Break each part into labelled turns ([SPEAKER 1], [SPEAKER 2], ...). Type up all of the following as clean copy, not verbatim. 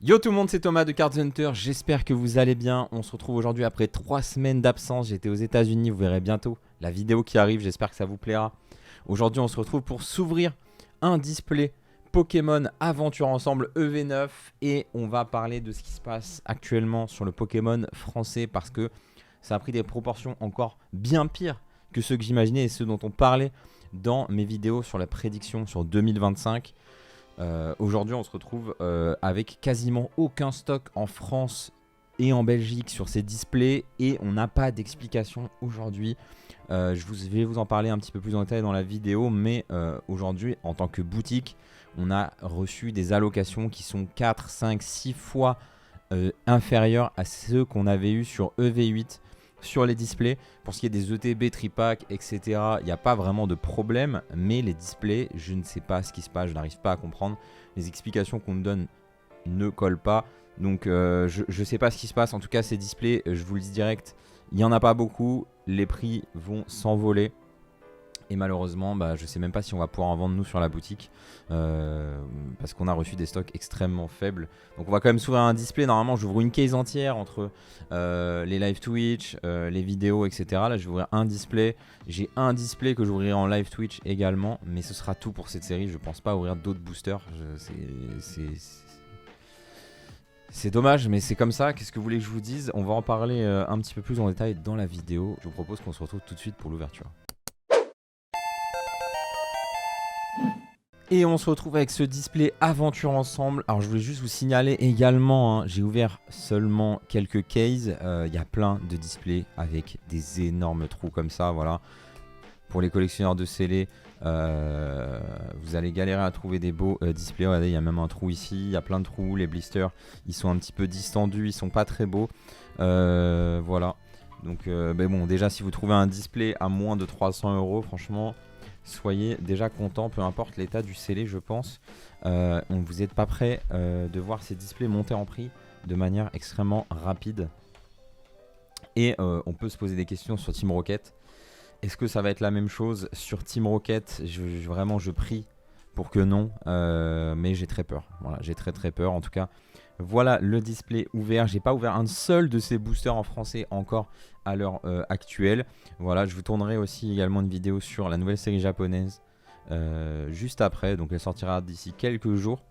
[SPEAKER 1] Yo tout le monde, c'est Thomas de Card Hunter, j'espère que vous allez bien. On se retrouve aujourd'hui après 3 semaines d'absence. J'étais aux États-Unis, vous verrez bientôt la vidéo qui arrive, j'espère que ça vous plaira. Aujourd'hui, on se retrouve pour s'ouvrir un display Pokémon Aventure Ensemble EV9 et on va parler de ce qui se passe actuellement sur le Pokémon français parce que ça a pris des proportions encore bien pires que ceux que j'imaginais et ceux dont on parlait dans mes vidéos sur la prédiction sur 2025. Aujourd'hui on se retrouve avec quasiment aucun stock en France et en Belgique sur ces displays et on n'a pas d'explication aujourd'hui. Je vais vous en parler un petit peu plus en détail dans la vidéo, mais aujourd'hui en tant que boutique on a reçu des allocations qui sont 4, 5, 6 fois inférieures à ceux qu'on avait eu sur EV8 sur les displays. Pour ce qui est des ETB, tripack, etc., il n'y a pas vraiment de problème, mais les displays, je ne sais pas ce qui se passe, je n'arrive pas à comprendre. Les explications qu'on me donne ne collent pas, donc je ne sais pas ce qui se passe. En tout cas, ces displays, je vous le dis direct, il n'y en a pas beaucoup, les prix vont s'envoler. Et malheureusement, je ne sais même pas si on va pouvoir en vendre nous sur la boutique parce qu'on a reçu des stocks extrêmement faibles. Donc on va quand même s'ouvrir un display. Normalement, j'ouvre une case entière entre les live Twitch, les vidéos, etc. Là, je vais ouvrir un display. J'ai un display que j'ouvrirai en live Twitch également. Mais ce sera tout pour cette série. Je ne pense pas ouvrir d'autres boosters. C'est dommage, mais c'est comme ça. Qu'est-ce que vous voulez que je vous dise? On va en parler un petit peu plus en détail dans la vidéo. Je vous propose qu'on se retrouve tout de suite pour l'ouverture. Et on se retrouve avec ce display Aventure Ensemble. Alors je voulais juste vous signaler également, j'ai ouvert seulement quelques cases. Il y a plein de displays avec des énormes trous comme ça, voilà. Pour les collectionneurs de scellés, vous allez galérer à trouver des beaux displays. Regardez, il y a même un trou ici, il y a plein de trous. Les blisters, ils sont un petit peu distendus, ils sont pas très beaux. Voilà. Donc bon, déjà si vous trouvez un display à moins de 300 €, franchement... soyez déjà content, peu importe l'état du scellé, je pense. Vous n'êtes pas prêt de voir ces displays monter en prix de manière extrêmement rapide. Et on peut se poser des questions sur Team Rocket. Est-ce que ça va être la même chose sur Team Rocket? Vraiment, je prie pour que non. Mais j'ai très peur. Voilà, j'ai très peur. En tout cas, voilà le display ouvert. J'ai pas ouvert un seul de ces boosters en français encore à l'heure actuelle. Voilà, je vous tournerai aussi également une vidéo sur la nouvelle série japonaise juste après. Donc elle sortira d'ici quelques jours.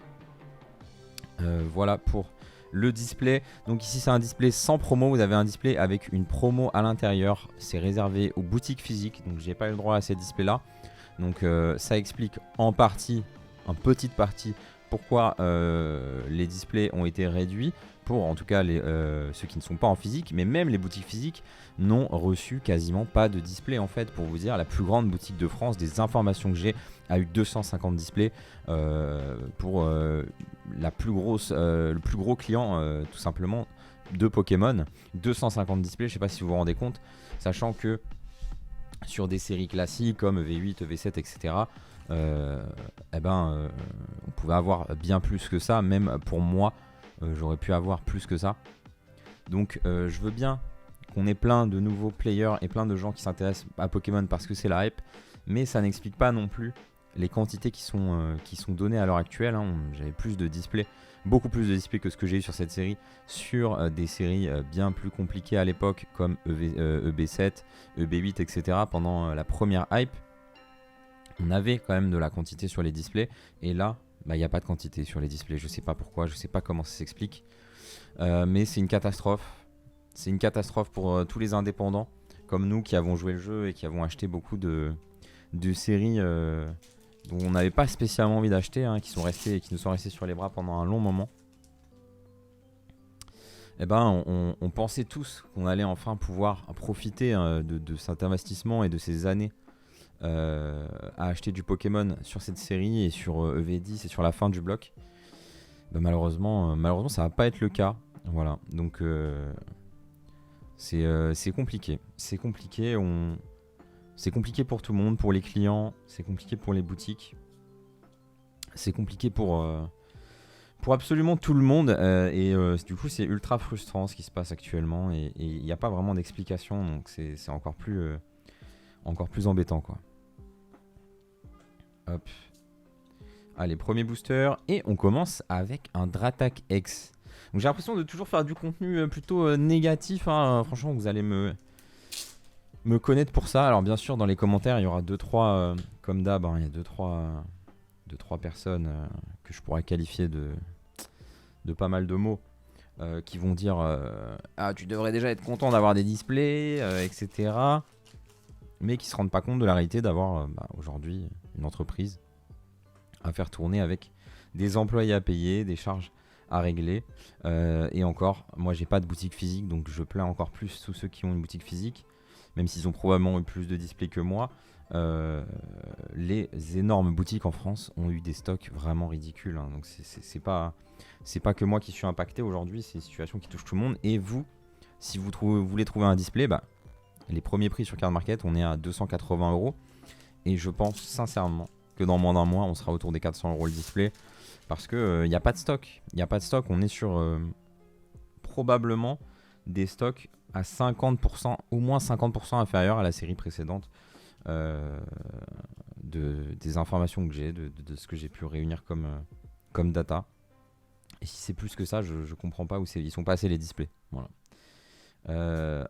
[SPEAKER 1] Voilà pour le display. Donc ici c'est un display sans promo. Vous avez un display avec une promo à l'intérieur. C'est réservé aux boutiques physiques. Donc j'ai pas eu le droit à ces displays là. Donc ça explique en partie, en petite partie, pourquoi les displays ont été réduits pour en tout cas ceux qui ne sont pas en physique, mais même les boutiques physiques n'ont reçu quasiment pas de display en fait. Pour vous dire, la plus grande boutique de France, des informations que j'ai, a eu 250 displays pour le plus gros client tout simplement de Pokémon. 250 displays, je ne sais pas si vous vous rendez compte, sachant que sur des séries classiques comme V8, V7, etc. On pouvait avoir bien plus que ça. Même pour moi, j'aurais pu avoir plus que ça. Donc je veux bien qu'on ait plein de nouveaux players et plein de gens qui s'intéressent à Pokémon parce que c'est la hype. Mais ça n'explique pas non plus les quantités qui sont données à l'heure actuelle. J'avais plus de displays, beaucoup plus de displays que ce que j'ai eu sur cette série, sur des séries bien plus compliquées à l'époque comme EB7, EB8, etc. Pendant la première hype, on avait quand même de la quantité sur les displays et là, il n'y a pas de quantité sur les displays. Je sais pas pourquoi, je sais pas comment ça s'explique, mais c'est une catastrophe. C'est une catastrophe pour tous les indépendants comme nous qui avons joué le jeu et qui avons acheté beaucoup de séries dont on n'avait pas spécialement envie d'acheter, qui nous sont restés sur les bras pendant un long moment. On pensait tous qu'on allait enfin pouvoir profiter de cet investissement et de ces années à acheter du Pokémon sur cette série et sur EV10 et sur la fin du bloc. Malheureusement, ça va pas être le cas. Voilà, donc c'est compliqué. C'est compliqué. C'est compliqué pour tout le monde, pour les clients, c'est compliqué pour les boutiques, c'est compliqué pour absolument tout le monde du coup c'est ultra frustrant ce qui se passe actuellement et il n'y a pas vraiment d'explication, donc c'est encore plus embêtant quoi. Hop. Allez, premier booster et on commence avec un Dratak X. Donc j'ai l'impression de toujours faire du contenu plutôt négatif, hein. Franchement, vous allez me connaître pour ça. Alors bien sûr, dans les commentaires, il y aura 2-3, comme d'hab, hein, il y a 2-3 personnes que je pourrais qualifier de pas mal de mots. Qui vont dire ah, tu devrais déjà être content d'avoir des displays, etc. Mais qui se rendent pas compte de la réalité d'avoir aujourd'hui une entreprise à faire tourner avec des employés à payer, des charges à régler. Et encore, moi j'ai pas de boutique physique, donc je plains encore plus tous ceux qui ont une boutique physique, même s'ils ont probablement eu plus de displays que moi. Les énormes boutiques en France ont eu des stocks vraiment ridicules, hein. Donc c'est pas que moi qui suis impacté aujourd'hui, c'est une situation qui touche tout le monde. Et vous, si vous voulez trouver un display, les premiers prix sur Card Market, on est à 280 €. Et je pense sincèrement que dans moins d'un mois, on sera autour des 400 € le display. Parce qu'il n'y a pas de stock. Il n'y a pas de stock. On est sur probablement des stocks à 50%, au moins 50% inférieurs à la série précédente. Des informations que j'ai, de ce que j'ai pu réunir comme data. Et si c'est plus que ça, je comprends pas où ils sont passés les displays. Voilà.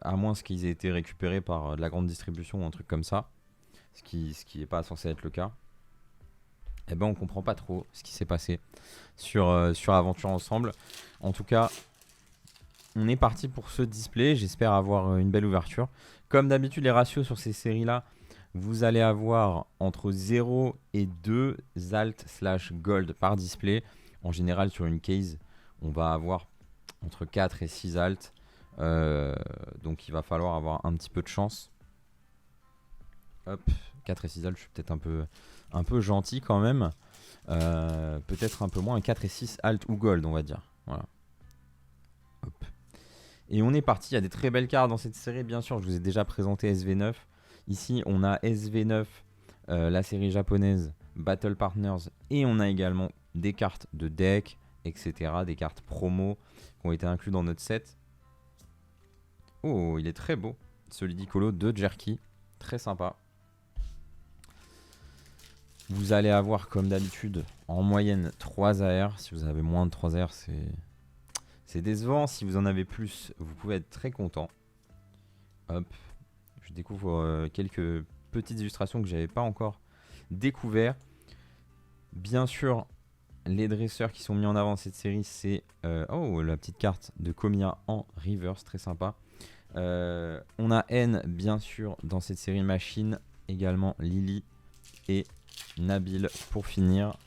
[SPEAKER 1] À moins qu'ils aient été récupérés par de la grande distribution ou un truc comme ça, ce qui est pas censé être le cas. Eh ben on comprend pas trop ce qui s'est passé sur Aventure Ensemble. En tout cas, on est parti pour ce display. J'espère avoir une belle ouverture. Comme d'habitude, les ratios sur ces séries-là, vous allez avoir entre 0 et 2 alt/gold par display. En général, sur une case, on va avoir entre 4 et 6 alt. Donc il va falloir avoir un petit peu de chance. Hop, 4 et 6 alt, je suis peut-être un peu gentil quand même. Peut-être un peu moins, 4 et 6 alt ou gold, on va dire. Voilà. Hop. Et on est parti, il y a des très belles cartes dans cette série, bien sûr. Je vous ai déjà présenté SV9. Ici, on a SV9, la série japonaise Battle Partners. Et on a également des cartes de deck, etc. Des cartes promo qui ont été inclus dans notre set. Oh, il est très beau, ce Ludicolo de Jerky. Très sympa. Vous allez avoir, comme d'habitude, en moyenne 3 AR. Si vous avez moins de 3 AR, c'est décevant. Si vous en avez plus, vous pouvez être très content. Hop. Je découvre quelques petites illustrations que je n'avais pas encore découvert. Bien sûr, les dresseurs qui sont mis en avant dans cette série, c'est la petite carte de Komiya en reverse, très sympa. On a N, bien sûr, dans cette série machine. Également Lily et Nabil pour finir.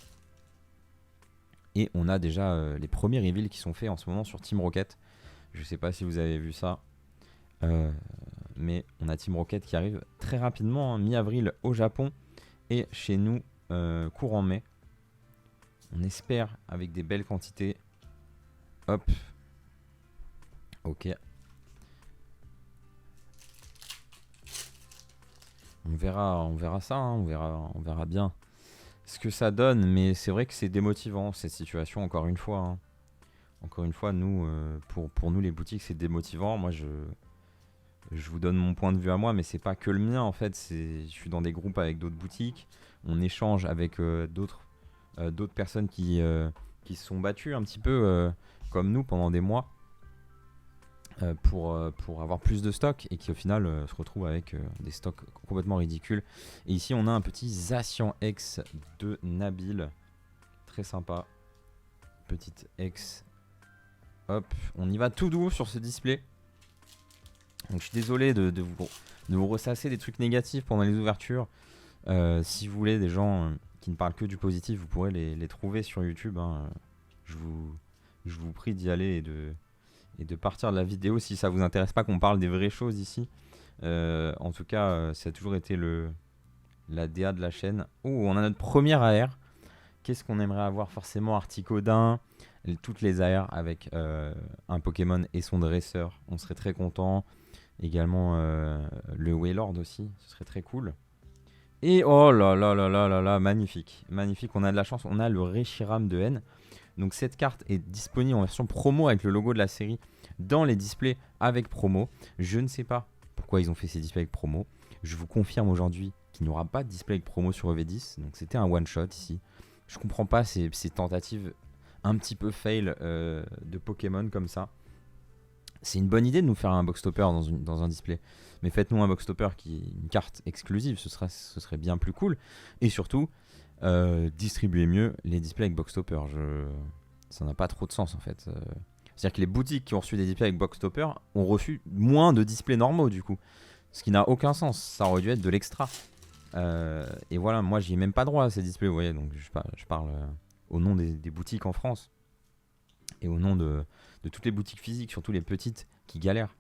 [SPEAKER 1] Et on a déjà les premiers reveals qui sont faits en ce moment sur Team Rocket. Je sais pas si vous avez vu ça. Mais on a Team Rocket qui arrive très rapidement, hein, mi-avril au Japon. Et chez nous, courant mai. On espère avec des belles quantités. Hop. Ok. On verra ça, hein, on verra bien ce que ça donne. Mais c'est vrai que c'est démotivant cette situation, encore une fois. Hein. Encore une fois, nous, pour nous les boutiques, c'est démotivant. Moi, je vous donne mon point de vue à moi, mais c'est pas que le mien en fait. Je suis dans des groupes avec d'autres boutiques. On échange avec d'autres personnes qui se sont battues un petit peu comme nous pendant des mois pour avoir plus de stocks et qui au final se retrouvent avec des stocks complètement ridicules. Et ici on a un petit Zacian X de Nabil, très sympa, petite X. Hop, on y va tout doux sur ce display. Donc je suis désolé de vous ressasser des trucs négatifs pendant les ouvertures. Si vous voulez des gens qui ne parlent que du positif, vous pourrez les trouver sur YouTube, hein. Je vous prie d'y aller et de partir de la vidéo si ça vous intéresse pas qu'on parle des vraies choses ici. En tout cas, ça a toujours été la DA de la chaîne. Oh, on a notre première AR. Qu'est-ce qu'on aimerait avoir forcément? Articodin, toutes les AR avec un Pokémon et son dresseur. On serait très content. Également le Wailord aussi, ce serait très cool. Et oh là là là là là là, magnifique. Magnifique, on a de la chance. On a le Reshiram de N. Donc cette carte est disponible en version promo avec le logo de la série dans les displays avec promo. Je ne sais pas pourquoi ils ont fait ces displays avec promo. Je vous confirme aujourd'hui qu'il n'y aura pas de display avec promo sur EV10. Donc c'était un one shot ici. Je comprends pas ces tentatives un petit peu fail de Pokémon comme ça. C'est une bonne idée de nous faire un box topper dans un display. Mais faites-nous un box topper qui est une carte exclusive, ce serait bien plus cool. Et surtout, distribuez mieux les displays avec box topper. Ça n'a pas trop de sens en fait. C'est-à-dire que les boutiques qui ont reçu des displays avec box topper ont reçu moins de displays normaux du coup. Ce qui n'a aucun sens. Ça aurait dû être de l'extra. Et voilà, moi j'y ai même pas droit à ces displays, vous voyez. Donc je parle au nom des boutiques en France. Et au nom de toutes les boutiques physiques, surtout les petites qui galèrent.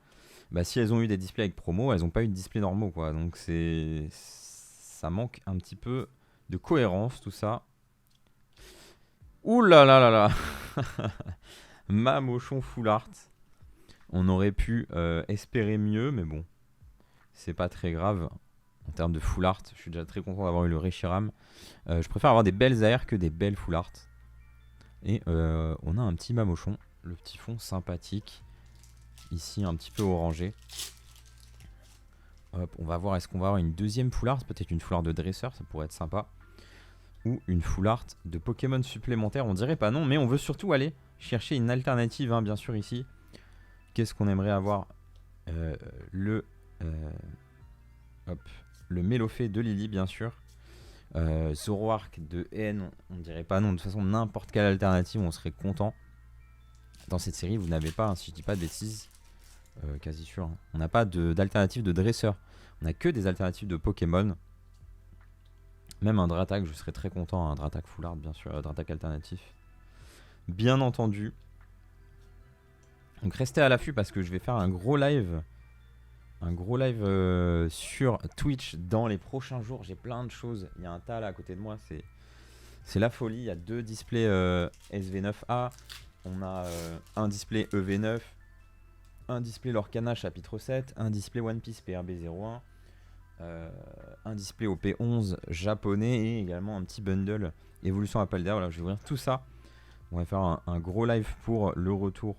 [SPEAKER 1] Bah, si elles ont eu des displays avec promo, elles n'ont pas eu de displays normaux, quoi. Donc ça manque un petit peu de cohérence, tout ça. Ouh là là là là. Mamochon full art. On aurait pu espérer mieux, mais bon, c'est pas très grave. En termes de full art, je suis déjà très content d'avoir eu le Reshiram. Je préfère avoir des belles AR que des belles full art. Et on a un petit Mamochon, le petit fond sympathique. Ici un petit peu orangé. Hop, on va voir, est-ce qu'on va avoir une deuxième full art, peut-être une full art de dresseur, ça pourrait être sympa. Ou une full art de Pokémon supplémentaire, on dirait pas non, mais on veut surtout aller chercher une alternative, hein, bien sûr ici. Qu'est-ce qu'on aimerait avoir le Mélofée de Lily, bien sûr. Zoroark de N, on dirait pas non, de toute façon n'importe quelle alternative, on serait content. Dans cette série, vous n'avez pas, hein, si je dis pas de bêtises, quasi sûr, hein. On n'a pas d'alternative de dresseur. On n'a que des alternatives de Pokémon. Même un Dratak, je serais très content. Un Dratak full art, bien sûr. Un Dratak alternatif. Bien entendu. Donc restez à l'affût parce que je vais faire un gros live. Un gros live sur Twitch dans les prochains jours. J'ai plein de choses. Il y a un tas là à côté de moi. C'est la folie. Il y a 2 displays SV9A. On a un display EV9. Un display Lorcana chapitre 7, un display One Piece PRB01, un display OP11 japonais et également un petit bundle Evolution Apaldea. Voilà, je vais ouvrir tout ça. On va faire un gros live pour le retour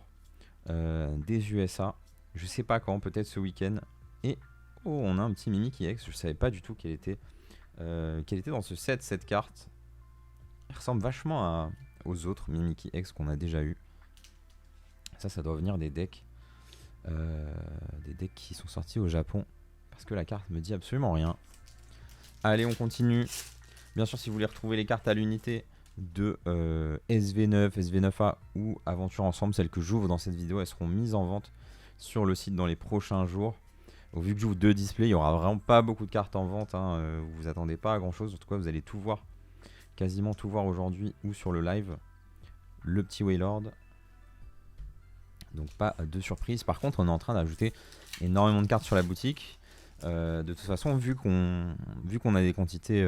[SPEAKER 1] des USA. Je sais pas quand, peut-être ce week-end. Et oh, on a un petit Mimikyu X. Je savais pas du tout qu'elle était dans ce set, cette carte. Elle ressemble vachement aux autres Mimikyu X qu'on a déjà eu. Ça doit venir des decks. Des decks qui sont sortis au Japon parce que la carte me dit absolument rien. Allez, on continue. Bien sûr, si vous voulez retrouver les cartes à l'unité de SV9, SV9A ou Aventure Ensemble, celles que j'ouvre dans cette vidéo, elles seront mises en vente sur le site dans les prochains jours. Vu que j'ouvre 2 displays, il n'y aura vraiment pas beaucoup de cartes en vente, hein. Vous vous attendez pas à grand chose. En tout cas, vous allez tout voir, quasiment tout voir aujourd'hui ou sur le live. Le petit Wailord. Donc pas de surprise. Par contre, on est en train d'ajouter énormément de cartes sur la boutique. De toute façon, vu qu'on a des quantités,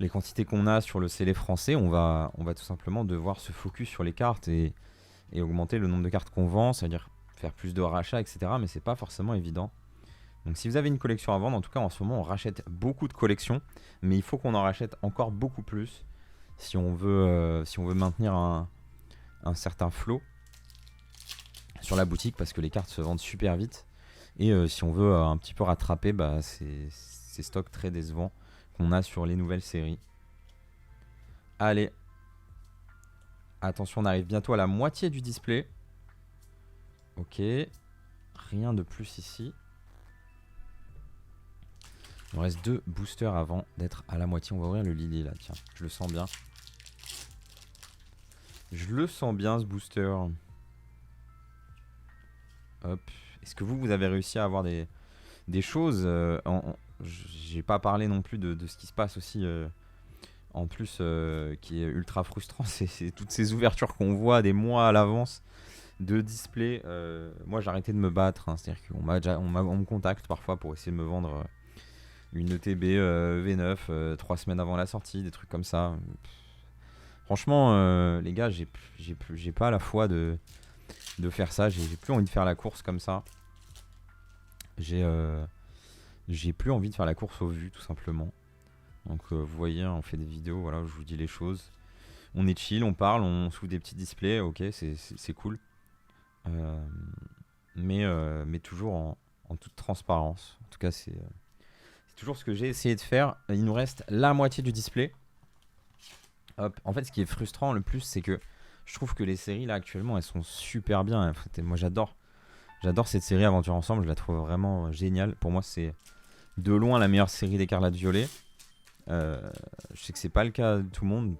[SPEAKER 1] les quantités qu'on a sur le scellé français, on va tout simplement devoir se focus sur les cartes et augmenter le nombre de cartes qu'on vend, c'est-à-dire faire plus de rachats, etc. Mais c'est pas forcément évident. Donc si vous avez une collection à vendre, en tout cas en ce moment, on rachète beaucoup de collections, mais il faut qu'on en rachète encore beaucoup plus si on veut maintenir un certain flot sur la boutique, parce que les cartes se vendent super vite et si on veut un petit peu rattraper ces stocks très décevants qu'on a sur les nouvelles séries. Allez, attention, on arrive bientôt à la moitié du display. Ok, rien de plus ici. Il nous reste 2 boosters avant d'être à la moitié. On va ouvrir le Lily là, tiens, je le sens bien. Je le sens bien ce booster. Hop. Est-ce que vous avez réussi à avoir des choses j'ai pas parlé non plus de ce qui se passe aussi en plus qui est ultra frustrant. C'est toutes ces ouvertures qu'on voit des mois à l'avance de display. Moi j'ai arrêté de me battre, hein. C'est-à-dire qu'on on me contacte parfois pour essayer de me vendre une ETB V9 3 semaines avant la sortie, des trucs comme ça. Franchement les gars, j'ai pas la foi de faire ça. J'ai plus envie de faire la course comme ça. J'ai plus envie de faire la course au vu, tout simplement. Donc vous voyez, on fait des vidéos, voilà, où je vous dis les choses. On est chill, on parle, on s'ouvre des petits displays, ok, c'est cool. Mais toujours en toute transparence. En tout cas, c'est toujours ce que j'ai essayé de faire. Il nous reste la moitié du display. Hop. En fait, ce qui est frustrant le plus, c'est que je trouve que les séries là actuellement, elles sont super bien. En fait, moi, j'adore cette série Aventure Ensemble. Je la trouve vraiment géniale. Pour moi, c'est de loin la meilleure série d'Écarlate Violet. Je sais que c'est pas le cas de tout le monde.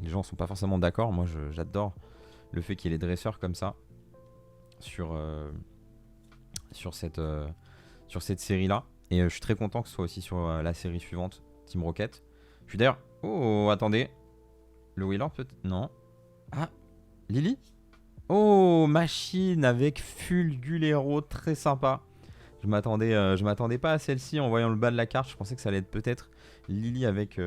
[SPEAKER 1] Les gens sont pas forcément d'accord. Moi, j'adore le fait qu'il y ait les dresseurs comme ça sur, sur cette série-là. Et je suis très content que ce soit aussi sur la série suivante, Team Rocket. Je suis d'ailleurs... Oh, attendez. Le Wheeler peut-être... Non. Ah, Lily. Oh, machine avec Fulgulero, très sympa. Je m'attendais pas à celle-ci en voyant le bas de la carte. Je pensais que ça allait être peut-être Lily avec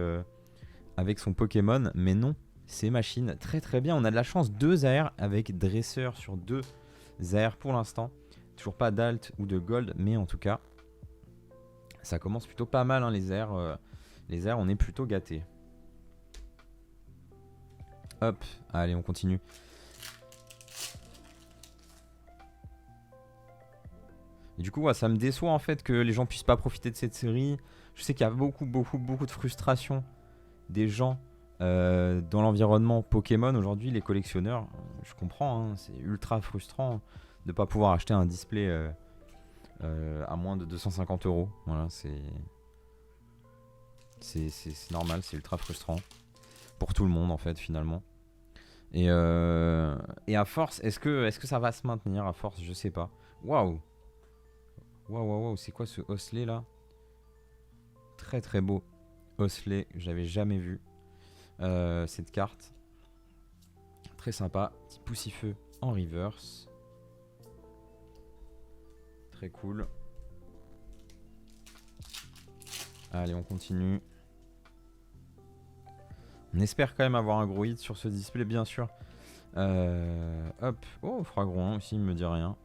[SPEAKER 1] son Pokémon, mais non, c'est machine. Très très bien. On a de la chance, 2 AR avec dresseur sur 2 AR pour l'instant. Toujours pas d'alt ou de gold, mais en tout cas, ça commence plutôt pas mal hein, les airs. Les airs, on est plutôt gâtés. Hop, allez, on continue. Et du coup, ouais, ça me déçoit en fait que les gens puissent pas profiter de cette série. Je sais qu'il y a beaucoup de frustration des gens dans l'environnement Pokémon aujourd'hui, les collectionneurs. Je comprends, hein, c'est ultra frustrant de pas pouvoir acheter un display à moins de 250 €. Voilà, c'est normal, c'est ultra frustrant pour tout le monde en fait finalement. Et à force, est-ce que ça va se maintenir à force? Je sais pas. Waouh, waouh, c'est quoi ce Osley là? Très très beau Osley, j'avais jamais vu cette carte. Très sympa, petit poussifeu en reverse. Très cool. Allez, on continue. On espère quand même avoir un gros hit sur ce display, bien sûr. Hop. Oh, Fragron aussi, il me dit rien.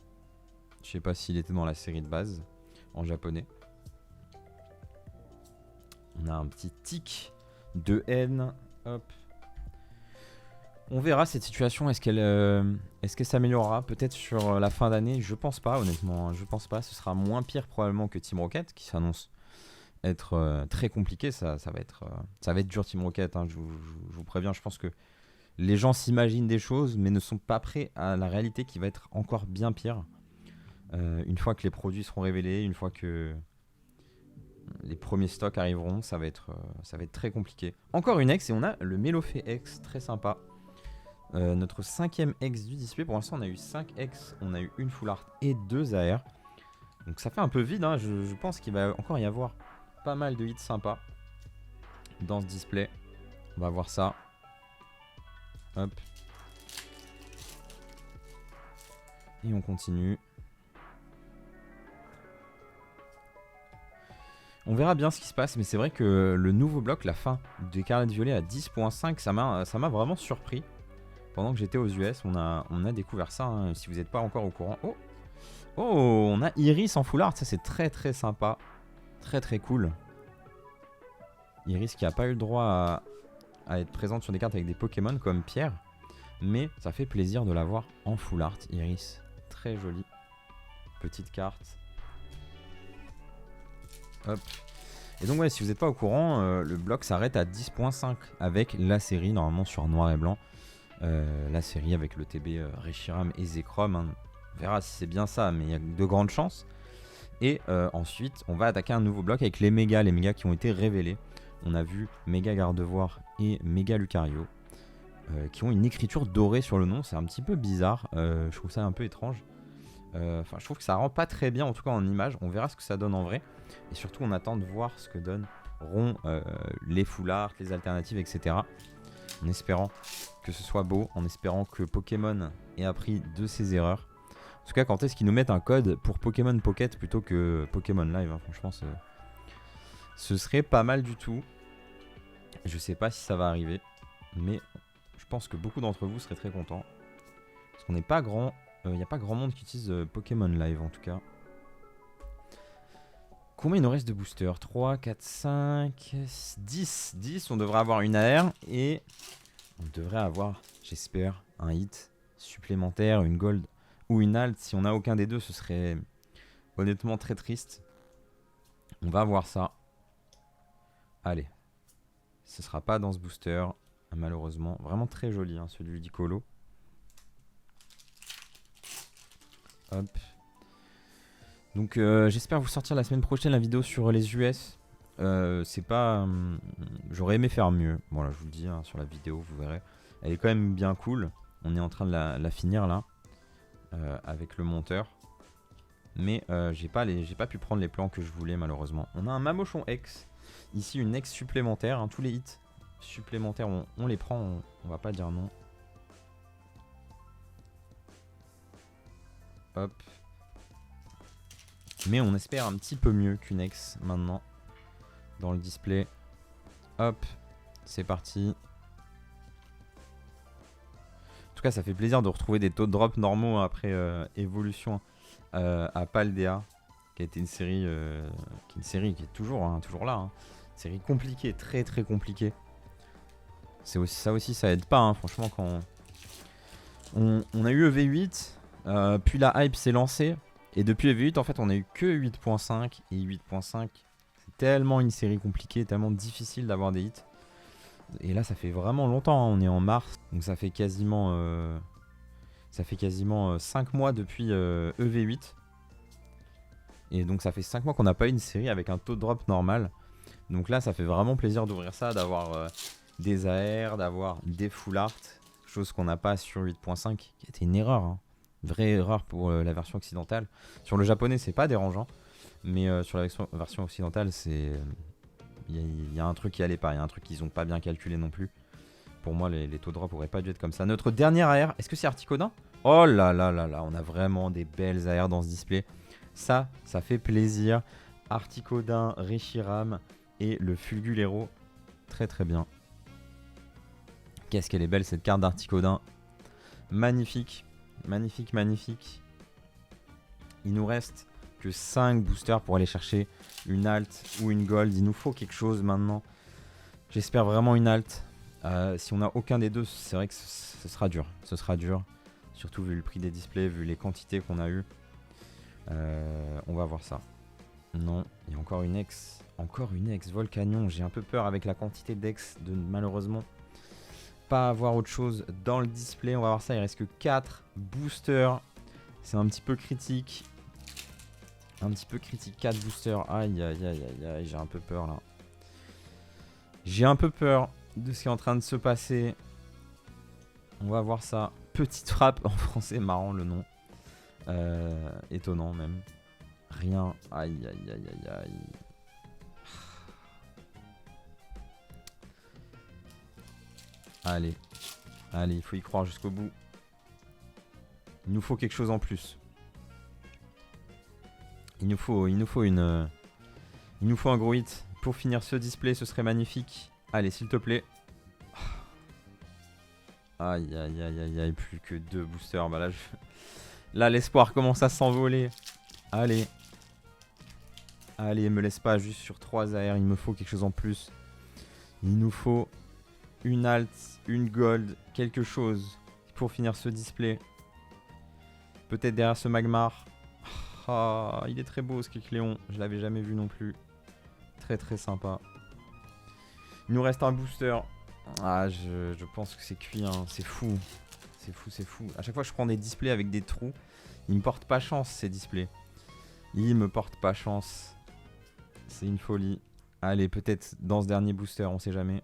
[SPEAKER 1] Je sais pas s'il était dans la série de base, en japonais. On a un petit tic de haine. Hop. On verra cette situation. Est-ce qu'elle s'améliorera peut-être sur la fin d'année? Je pense pas, honnêtement. Je pense pas. Ce sera moins pire probablement que Team Rocket, qui s'annonce être très compliqué. Ça va être dur Team Rocket. Hein, je vous préviens. Je pense que les gens s'imaginent des choses, mais ne sont pas prêts à la réalité qui va être encore bien pire. Une fois que les produits seront révélés, une fois que les premiers stocks arriveront, ça va être très compliqué. Encore une ex et on a le Melofé X, très sympa. Notre 5ème ex du display. Pour l'instant, on a eu 5 ex, on a eu une full art et 2 AR. Donc ça fait un peu vide. Hein. Je pense qu'il va encore y avoir pas mal de hits sympas dans ce display. On va voir ça. Hop. Et on continue. On verra bien ce qui se passe, mais c'est vrai que le nouveau bloc, la fin d'Écarlate Violet à 10.5, ça m'a vraiment surpris. Pendant que j'étais aux US, on a découvert ça, hein, si vous n'êtes pas encore au courant. Oh, on a Iris en full art, ça c'est très très sympa. Très très cool. Iris qui n'a pas eu le droit à être présente sur des cartes avec des Pokémon comme Pierre. Mais ça fait plaisir de la voir en full art, Iris. Très jolie. Petite carte. Hop. Et donc ouais, si vous n'êtes pas au courant, le bloc s'arrête à 10.5 avec la série normalement sur noir et blanc. La série avec le TB Reshiram et Zekrom. Hein. On verra si c'est bien ça, mais il y a de grandes chances. Et ensuite, on va attaquer un nouveau bloc avec les mégas qui ont été révélés. On a vu Méga Gardevoir et Méga Lucario qui ont une écriture dorée sur le nom. C'est un petit peu bizarre. Je trouve ça un peu étrange. Enfin, je trouve que ça rend pas très bien, en tout cas en image. On verra ce que ça donne en vrai. Et surtout, on attend de voir ce que donneront les full art, les alternatives, etc. En espérant que ce soit beau, en espérant que Pokémon ait appris de ses erreurs. En tout cas, quand est-ce qu'ils nous mettent un code pour Pokémon Pocket plutôt que Pokémon Live, hein, franchement, ce serait pas mal du tout. Je sais pas si ça va arriver, mais je pense que beaucoup d'entre vous seraient très contents. Parce qu'on n'est pas grand, il n'y a pas grand monde qui utilise Pokémon Live en tout cas. Combien il nous reste de boosters? 3, 4, 5, 10. 10, on devrait avoir une AR et on devrait avoir, j'espère, un hit supplémentaire, une gold ou une alt. Si on n'a aucun des deux, ce serait honnêtement très triste. On va voir ça. Allez. Ce sera pas dans ce booster. malheureusement. Vraiment très joli, hein, celui du Colo. Hop. Donc j'espère vous sortir la semaine prochaine la vidéo sur les US. C'est pas... j'aurais aimé faire mieux. Voilà, je vous le dis, hein, sur la vidéo, vous verrez. Elle est quand même bien cool. On est en train de la finir là. Avec le monteur. Mais j'ai pas pu prendre les plans que je voulais malheureusement. On a un Mamochon X. Ici une X supplémentaire. Hein, tous les hits supplémentaires, on les prend. On va pas dire non. Hop. Mais on espère un petit peu mieux qu'une X maintenant. Dans le display. Hop. C'est parti. En tout cas, ça fait plaisir de retrouver des taux de drop normaux après évolution à Paldea, qui a été une série, qui est toujours là. Hein. Une série compliquée, très très compliquée. C'est aussi, ça aide pas, hein, franchement, quand on a eu EV8, puis la hype s'est lancée, et depuis EV8, en fait, on a eu que 8.5 et 8.5. C'est tellement une série compliquée, tellement difficile d'avoir des hits. Et là, ça fait vraiment longtemps, hein. On est en mars, donc ça fait quasiment 5 mois depuis EV8. Et donc ça fait 5 mois qu'on n'a pas eu une série avec un taux de drop normal. Donc là, ça fait vraiment plaisir d'ouvrir ça, d'avoir des AR, d'avoir des full art, chose qu'on n'a pas sur 8.5, qui était une erreur, hein. Vraie erreur pour la version occidentale. Sur le japonais, c'est pas dérangeant, mais sur la version occidentale, c'est... Il y a un truc qui allait pas, il y a un truc qu'ils ont pas bien calculé non plus. Pour moi, les taux de drop auraient pas dû être comme ça. Notre dernière AR, est-ce que c'est Articodin? Oh là là là là, on a vraiment des belles AR dans ce display. Ça fait plaisir. Articodin, Reshiram et le Fulgulero. Très très bien. Qu'est-ce qu'elle est belle cette carte d'Articodin. Magnifique, magnifique, magnifique. Il nous reste que 5 boosters pour aller chercher une alt ou une gold. Il nous faut quelque chose maintenant. J'espère vraiment une alt. Si on n'a aucun des deux, c'est vrai que ce sera dur. Ce sera dur. Surtout vu le prix des displays, vu les quantités qu'on a eues. On va voir ça. Non, il y a encore une ex. Encore une ex Volcanion. J'ai un peu peur avec la quantité d'ex de malheureusement pas avoir autre chose dans le display. On va voir ça. Il reste que 4 boosters. C'est un petit peu critique. Un petit peu critique. 4 boosters. Aïe aïe aïe aïe aïe. J'ai un peu peur là. J'ai un peu peur de ce qui est en train de se passer. On va voir ça. Petite frappe en français, marrant le nom. Étonnant même. Rien. Aïe aïe aïe aïe aïe. Allez. Allez, il faut y croire jusqu'au bout. Il nous faut quelque chose en plus. Il nous faut un gros hit. Pour finir ce display, ce serait magnifique. Allez, s'il te plaît. Aïe, aïe, aïe, aïe, aïe. Plus que 2 boosters. Bah là, là l'espoir commence à s'envoler. Allez. Allez, me laisse pas juste sur 3 AR. Il me faut quelque chose en plus. Il nous faut une alt, une gold, quelque chose pour finir ce display. Peut-être derrière ce Magmar. Ah, il est très beau ce Kecleon. Je l'avais jamais vu non plus. Très très sympa. Il nous reste un booster. Ah, je pense que c'est cuit, hein. C'est fou. C'est fou, c'est fou. À chaque fois que je prends des displays avec des trous, ils me portent pas chance ces displays. Ils me portent pas chance. C'est une folie. Allez, peut-être dans ce dernier booster, on sait jamais.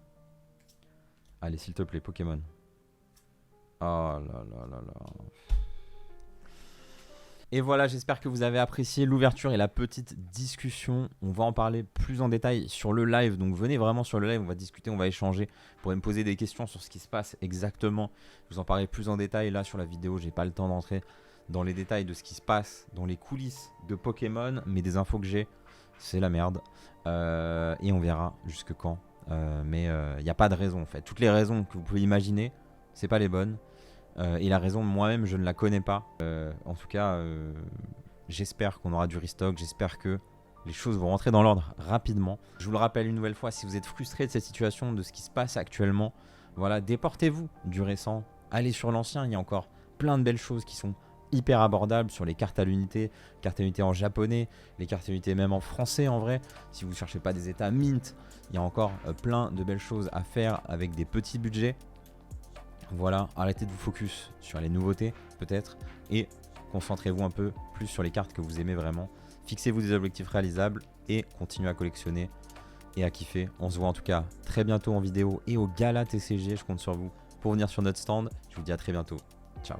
[SPEAKER 1] Allez, s'il te plaît, Pokémon. Oh là là là là. Et voilà, j'espère que vous avez apprécié l'ouverture et la petite discussion. On va en parler plus en détail sur le live. Donc venez vraiment sur le live, on va discuter, on va échanger. Vous pourrez me poser des questions sur ce qui se passe exactement. Je vous en parlerai plus en détail là sur la vidéo. J'ai pas le temps d'entrer dans les détails de ce qui se passe dans les coulisses de Pokémon. Mais des infos que j'ai, c'est la merde. Et on verra jusque quand. Mais il n'y a pas de raison en fait. Toutes les raisons que vous pouvez imaginer, c'est pas les bonnes. Et la raison, moi-même, je ne la connais pas. En tout cas, j'espère qu'on aura du restock. J'espère que les choses vont rentrer dans l'ordre rapidement. Je vous le rappelle une nouvelle fois, si vous êtes frustré de cette situation, de ce qui se passe actuellement, voilà, déportez-vous du récent. Allez sur l'ancien, il y a encore plein de belles choses qui sont hyper abordables sur les cartes à l'unité en japonais, les cartes à l'unité même en français en vrai. Si vous ne cherchez pas des états mint, il y a encore plein de belles choses à faire avec des petits budgets. Voilà, arrêtez de vous focus sur les nouveautés peut-être et concentrez-vous un peu plus sur les cartes que vous aimez vraiment. Fixez-vous des objectifs réalisables et continuez à collectionner et à kiffer. On se voit en tout cas très bientôt en vidéo et au gala TCG. Je compte sur vous pour venir sur notre stand. Je vous dis à très bientôt. Ciao.